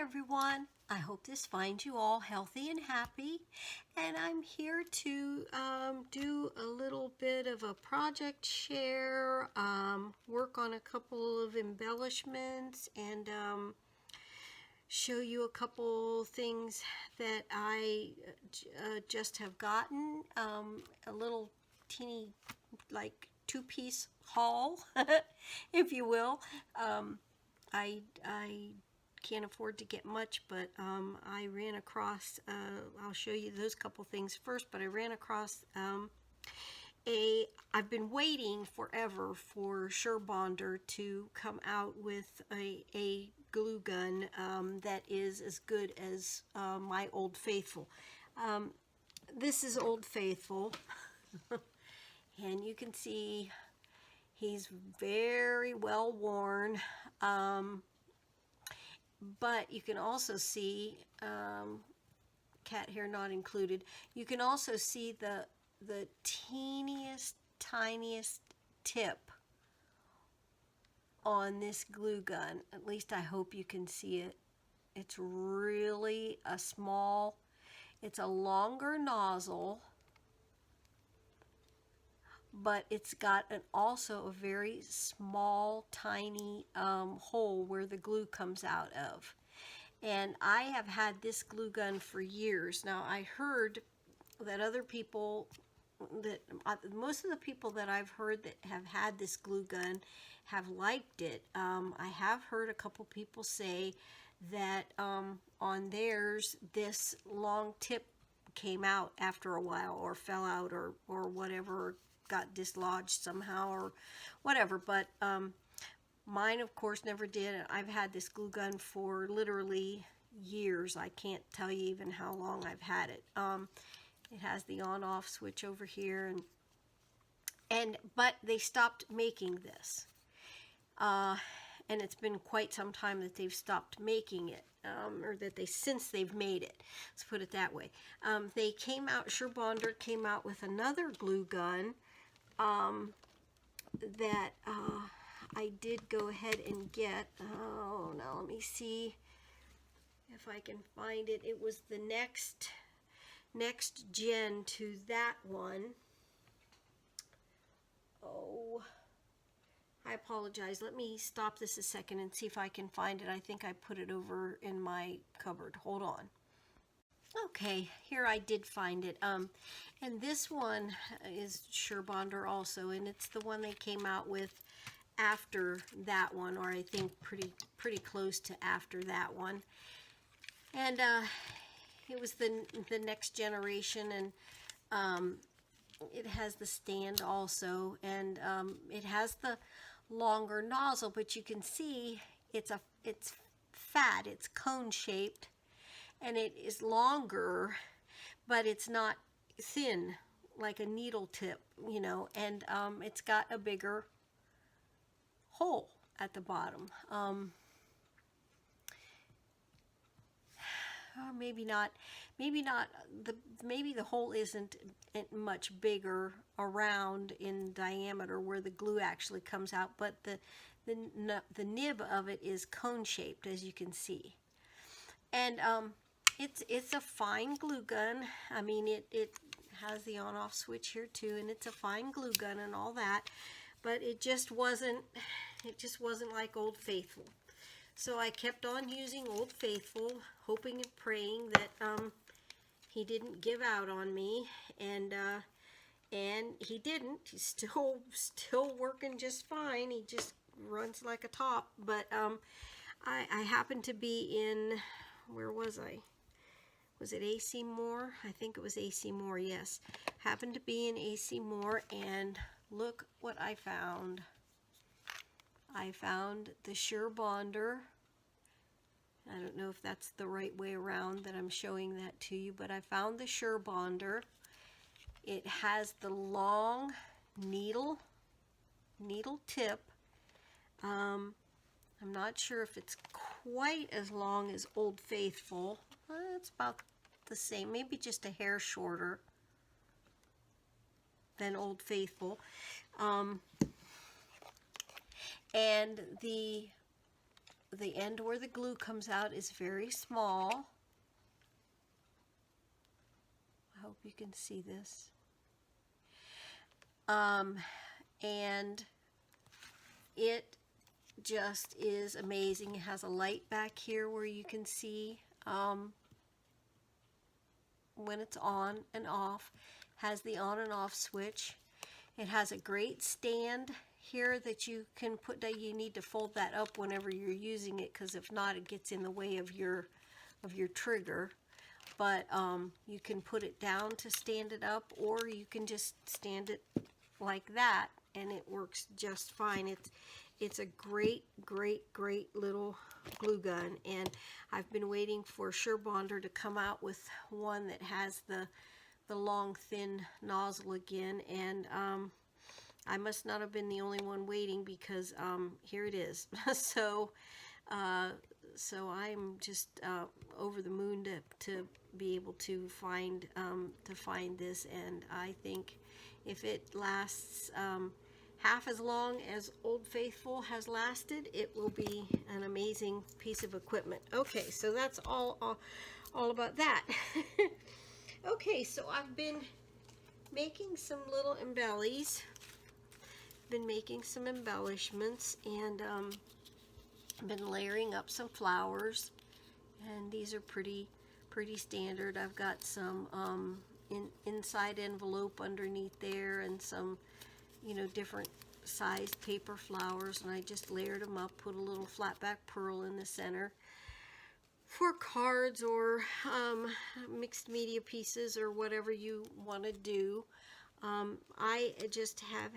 Hi everyone, I hope this finds you all healthy and happy, and I'm here to do a little bit of a project share, work on a couple of embellishments, and show you a couple things that I just have gotten, a little teeny like two-piece haul, if you will. I can't afford to get much, but I ran across, I'll show you those couple things first, but I ran across I've been waiting forever for Surebonder to come out with a glue gun that is as good as my Old Faithful. This is Old Faithful, and you can see he's very well worn. But you can also see, cat hair not included, you can also see the teeniest, tiniest tip on this glue gun. At least I hope you can see it. It's really a small, it's a longer nozzle, but it's got also a very small, tiny hole where the glue comes out of. And I have had this glue gun for years. Now, I heard that other people, that most of the people that I've heard that have had this glue gun have liked it. I have heard a couple people say that on theirs, this long tip came out after a while, or fell out, or whatever, got dislodged somehow or whatever, but mine of course never did. I've had this glue gun for literally years. I can't tell you even how long I've had it. It has the on-off switch over here, but they stopped making this, and it's been quite some time that they've stopped making it, or that since they've made it, let's put it that way. They came out, Surebonder came out with another glue gun that I did go ahead and get. Oh, now let me see if I can find it. It was the next gen to that one. Oh, I apologize. Let me stop this a second and see if I can find it. I think I put it over in my cupboard. Hold on. Okay, here I did find it. And this one is Surebonder also, and it's the one they came out with after that one, or I think pretty close to after that one. And it was the next generation, and it has the stand also, and it has the longer nozzle, but you can see it's fat, it's cone shaped, and it is longer, but it's not thin like a needle tip, you know, and it's got a bigger hole at the bottom. Maybe not. Maybe the hole isn't much bigger around in diameter where the glue actually comes out, but the nib of it is cone shaped, as you can see. And it's a fine glue gun. I mean, it has the on-off switch here too, and it's a fine glue gun and all that, but it just wasn't like Old Faithful. So I kept on using Old Faithful, hoping and praying that he didn't give out on me, and he didn't. He's still working just fine. He just runs like a top. But I happened to be in, where was I? Was it AC Moore? I think it was AC Moore, yes. Happened to be in AC Moore, and look what I found. I found the Surebonder. I don't know if that's the right way around that I'm showing that to you, but I found the Surebonder. It has the long needle tip. I'm not sure if it's quite as long as Old Faithful. It's about the same, maybe just a hair shorter than Old Faithful. And the the end where the glue comes out is very small. I hope you can see this. And it just is amazing. It has a light back here where you can see when it's on and off. Has the on and off switch. It has a great stand here that you can put down. You need to fold that up whenever you're using it, because if not, it gets in the way of your trigger. But you can put it down to stand it up, or you can just stand it like that, and it works just fine. It's a great little glue gun, and I've been waiting for SureBonder to come out with one that has the long thin nozzle again, and I must not have been the only one waiting, because here it is. So I'm just over the moon to be able to find this, and I think if it lasts half as long as Old Faithful has lasted, it will be an amazing piece of equipment. Okay, so that's all about that. Okay, so I've been making some little embellies. Been making some embellishments, and I've been layering up some flowers, and these are pretty standard. I've got some inside envelope underneath there, and some, you know, different sized paper flowers, and I just layered them up, put a little flat back pearl in the center for cards or mixed media pieces or whatever you want to do. I just have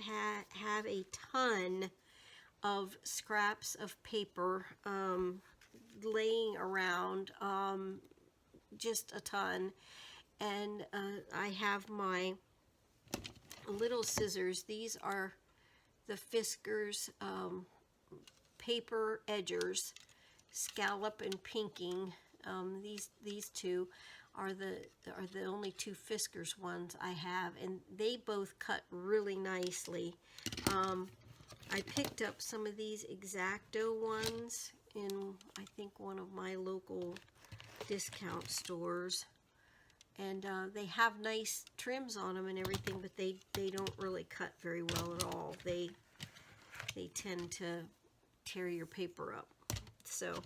a ton of scraps of paper laying around, just a ton, and I have my little scissors. These are the Fiskars paper edgers, scallop and pinking. These two are the only two Fiskars ones I have, and they both cut really nicely. I picked up some of these X-Acto ones in, I think, one of my local discount stores, and they have nice trims on them and everything, but they don't really cut very well at all. They tend to tear your paper up. So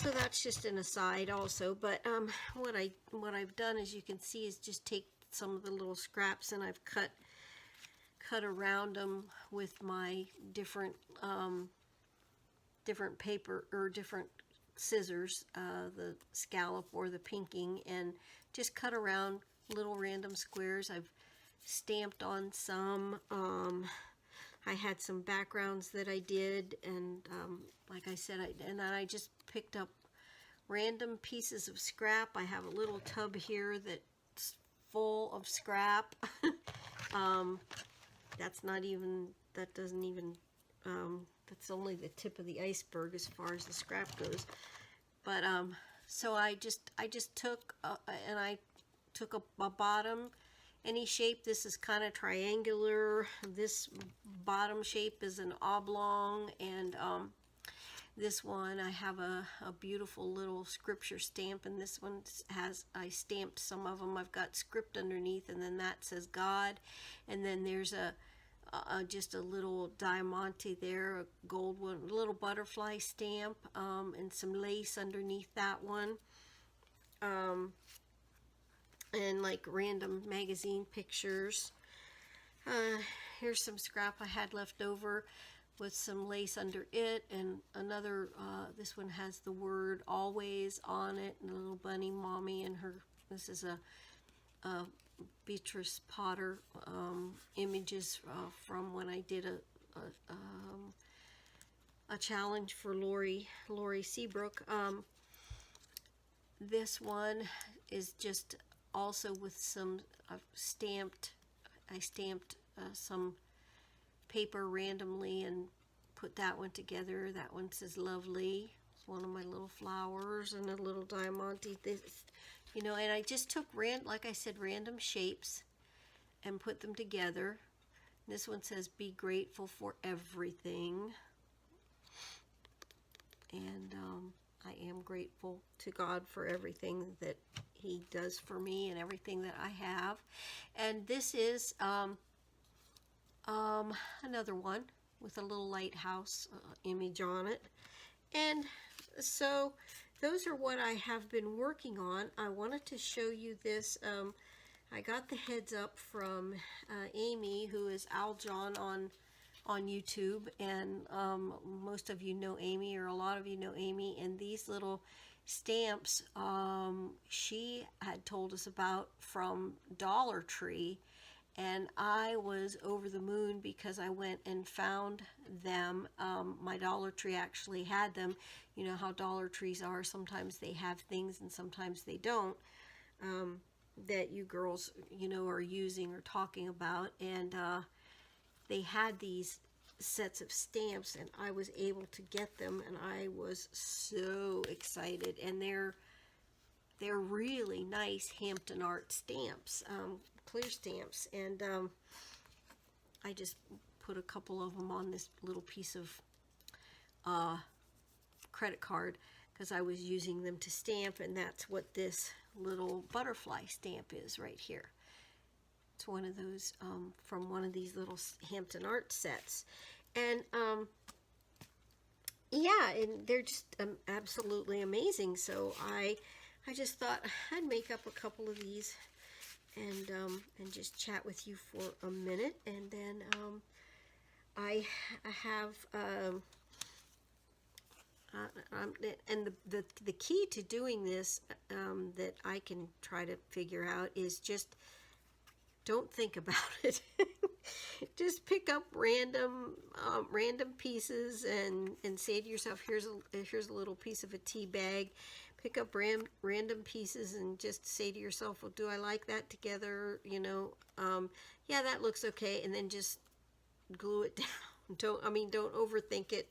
that's just an aside also. But what I've done, as you can see, is just take some of the little scraps, and I've cut around them with my different paper or different scissors, the scallop or the pinking, and just cut around little random squares. I've stamped on some. I had some backgrounds that I did, and like I said, and then I just picked up random pieces of scrap. I have a little tub here that's full of scrap. That's only the tip of the iceberg as far as the scrap goes. But so I just took and I took a bottom, any shape. This is kind of triangular. This bottom shape is an oblong, and this one I have a beautiful little scripture stamp, and this one I stamped some of them. I've got script underneath, and then that says God, and then there's just a little diamante there, a gold one, a little butterfly stamp, and some lace underneath that one, and like random magazine pictures. Here's some scrap I had left over with some lace under it, and another, this one has the word always on it, and a little bunny mommy and her. This is a Beatrice Potter images from when I did a challenge for Lori Seabrook. This one is just also with some I stamped some paper randomly and put that one together. That one says lovely. It's one of my little flowers, and a little diamante. This, you know, and I just took like I said, random shapes and put them together. This one says be grateful for everything. and I am grateful to God for everything that He does for me and everything that I have. And this is another one with a little lighthouse image on it. And so those are what I have been working on. I wanted to show you this. I got the heads up from Amy, who is Aljon on YouTube, and most of you know Amy, or a lot of you know Amy, and these little stamps she had told us about from Dollar Tree, and I was over the moon because I went and found them. My Dollar Tree actually had them. You know how Dollar Trees are. Sometimes they have things and sometimes they don't, that you girls, you know, are using or talking about. And they had these sets of stamps, and I was able to get them, and I was so excited. And they're really nice Hampton Art stamps, clear stamps, and I just put a couple of them on this little piece of credit card because I was using them to stamp, and that's what this little butterfly stamp is right here. It's one of those from one of these little Hampton Art sets, and yeah, and they're just absolutely amazing. So I just thought I'd make up a couple of these and just chat with you for a minute, and then I have and the key to doing this that I can try to figure out is just don't think about it. Just pick up random pieces and say to yourself, here's a little piece of a tea bag. Pick up random pieces and just say to yourself, well, do I like that together? You know, yeah, that looks okay, and then just glue it down. Don't overthink it,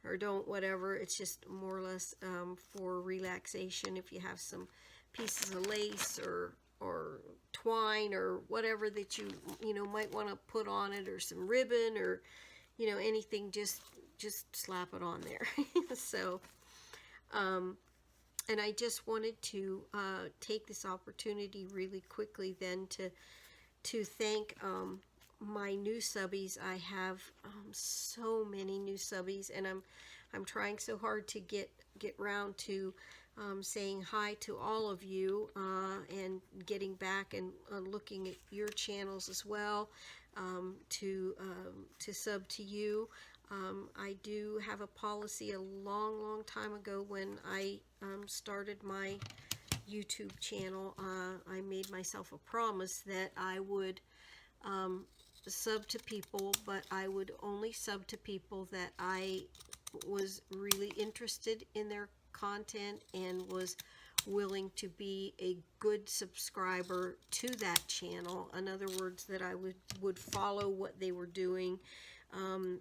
or don't whatever. It's just more or less for relaxation. If you have some pieces of lace or twine or whatever that you might want to put on it, or some ribbon, or anything, just slap it on there. So and I just wanted to take this opportunity really quickly then to thank my new subbies. I have so many new subbies, and I'm trying so hard to get round to saying hi to all of you, and getting back and looking at your channels as well, to sub to you. I do have a policy a long time ago when I started my YouTube channel. I made myself a promise that I would sub to people, but I would only sub to people that I was really interested in their content and was willing to be a good subscriber to that channel. In other words, that I would follow what they were doing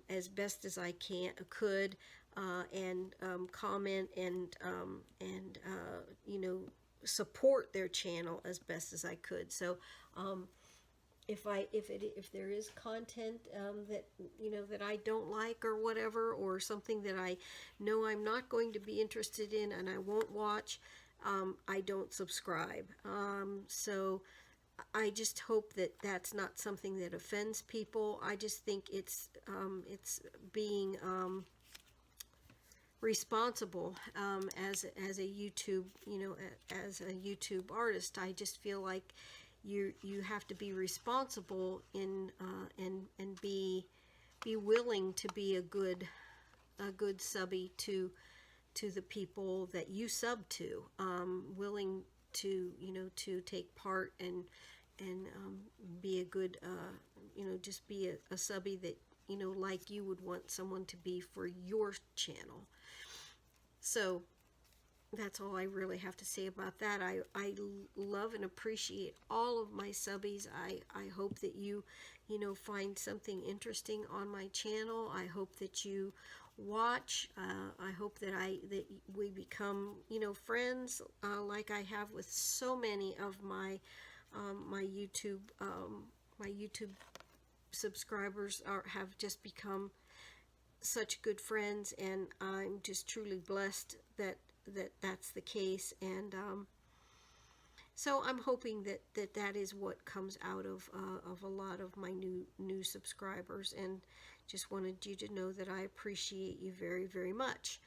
as best as I could, and comment and support their channel as best as I could. So if there is content that that I don't like or whatever, or something that I know I'm not going to be interested in and I won't watch, I don't subscribe. So I just hope that that's not something that offends people. I just think it's being responsible as a YouTube, as a YouTube artist. I just feel like you have to be responsible in and be willing to be a good subby to the people that you sub to, willing to to take part and be a good just be a subby that like you would want someone to be for your channel. So that's all I really have to say about that. I love and appreciate all of my subbies. I hope that you find something interesting on my channel. I hope that you watch. I hope that we become friends, like I have with so many of my my YouTube subscribers have just become such good friends, and I'm just truly blessed that that's the case. And so I'm hoping that is what comes out of a lot of my new subscribers, and just wanted you to know that I appreciate you very, very much.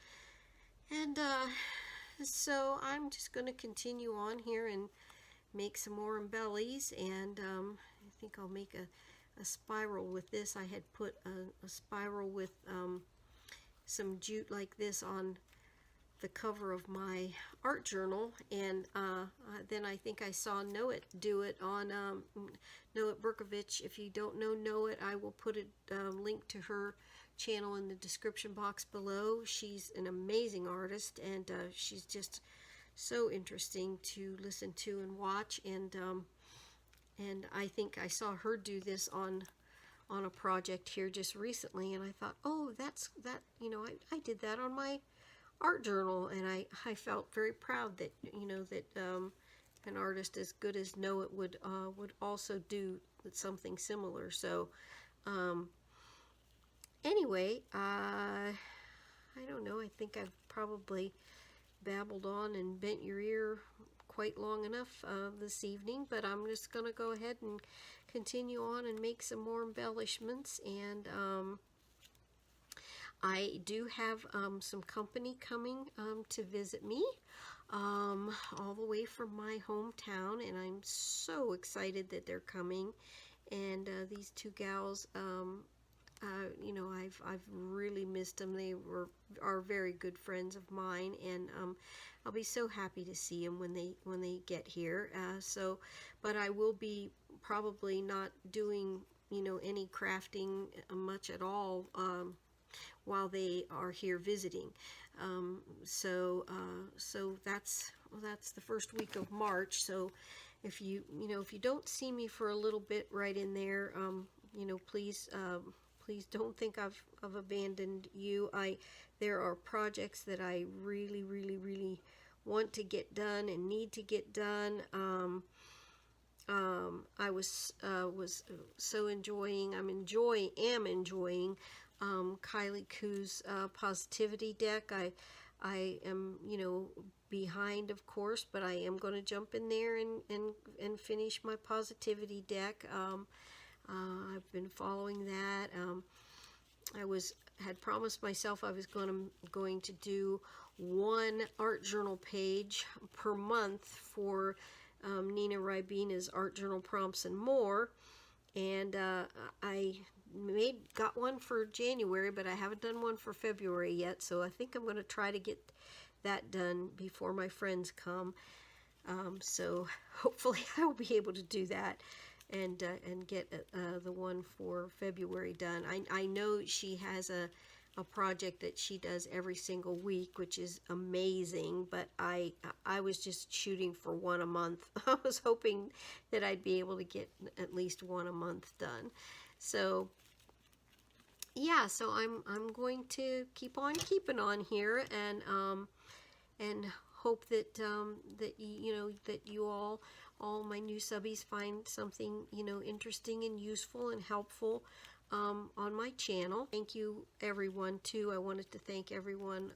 And so I'm just going to continue on here and make some more embellies, and I think I'll make a spiral with this. I had put a spiral with some jute like this on the cover of my art journal, and then I think I saw Noet do it on Noet Berkovich. If you don't know Noet, I will put a link to her channel in the description box below. She's an amazing artist, and she's just so interesting to listen to and watch, and I think I saw her do this on a project here just recently, and I thought, oh, that, you know, I did that on my art journal, and I felt very proud that, you know, that an artist as good as Noet would also do something similar. So anyway, I don't know, I think I've probably babbled on and bent your ear quite long enough this evening, but I'm just going to go ahead and continue on and make some more embellishments. And I do have some company coming to visit me all the way from my hometown, and I'm so excited that they're coming. And these two gals, you know, I've really missed them. They are very good friends of mine, and I'll be so happy to see them when they get here. But I will be probably not doing, you know, any crafting much at all while they are here visiting. So that's the first week of March. So if you don't see me for a little bit right in there, you know, please don't think I've abandoned you. There are projects that I really, really, really want to get done and need to get done. I was so enjoying. am enjoying Kylie Koo's positivity deck. I am, you know, behind, of course, but I am going to jump in there and finish my positivity deck. I've been following that. I had promised myself I was going to do one art journal page per month for Nina Ribina's Art Journal Prompts and More, and I got one for January, but I haven't done one for February yet, so I think I'm going to try to get that done before my friends come. So hopefully I will be able to do that and get the one for February done. I know she has a project that she does every single week, which is amazing, but I was just shooting for one a month. I was hoping that I'd be able to get at least one a month done. So yeah, so I'm going to keep on keeping on here, and hope that that you all my new subbies find something, you know, interesting and useful and helpful on my channel. Thank you, everyone, too. I wanted to thank everyone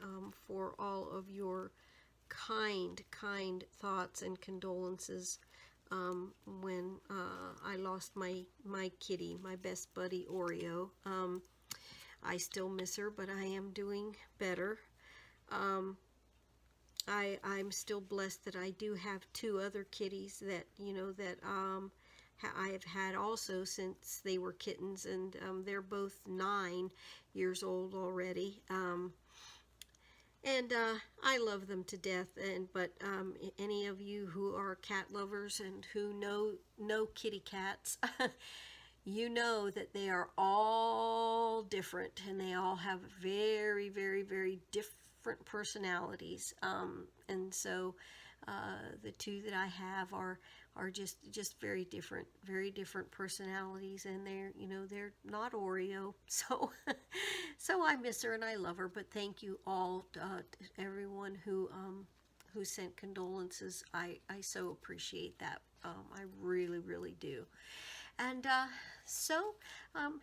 for all of your kind thoughts and condolences when I lost my kitty, my best buddy, Oreo. I still miss her, but I am doing better. I'm still blessed that I do have two other kitties that, you know, that I have had also since they were kittens, and they're both 9 years old already. And I love them to death. But any of you who are cat lovers and who know kitty cats, you know that they are all different, and they all have very, very, very different personalities. And so the two that I have are just very different personalities, and they're not Oreo. So so I miss her and I love her. But thank you all to everyone who sent condolences. I so appreciate that. I really, really do. And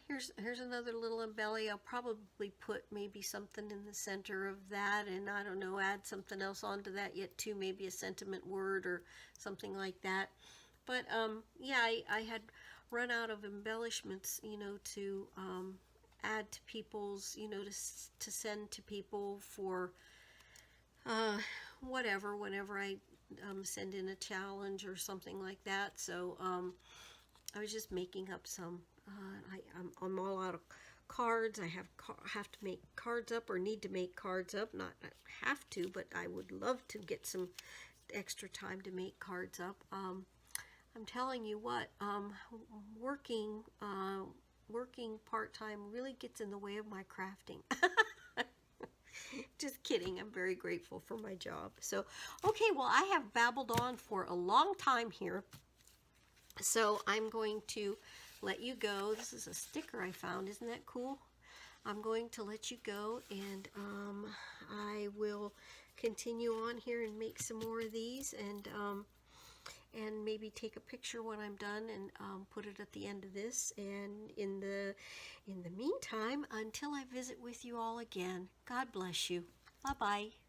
here's another little embelly. I'll probably put maybe something in the center of that, and I don't know, add something else onto that yet too, maybe a sentiment word or something like that. But yeah, I had run out of embellishments, to add to people's, to send to people for whatever, whenever I send in a challenge or something like that. So I was just making up some. I'm all out of cards. I have to make cards up, or need to make cards up. Not have to, but I would love to get some extra time to make cards up. I'm telling you what, working part-time really gets in the way of my crafting. Just kidding. I'm very grateful for my job. So, okay, well, I have babbled on for a long time here. So I'm going to let you go. This is a sticker I found. Isn't that cool? I'm going to let you go, and I will continue on here and make some more of these, and maybe take a picture when I'm done, and put it at the end of this. And in the meantime, until I visit with you all again, God bless you. Bye-bye.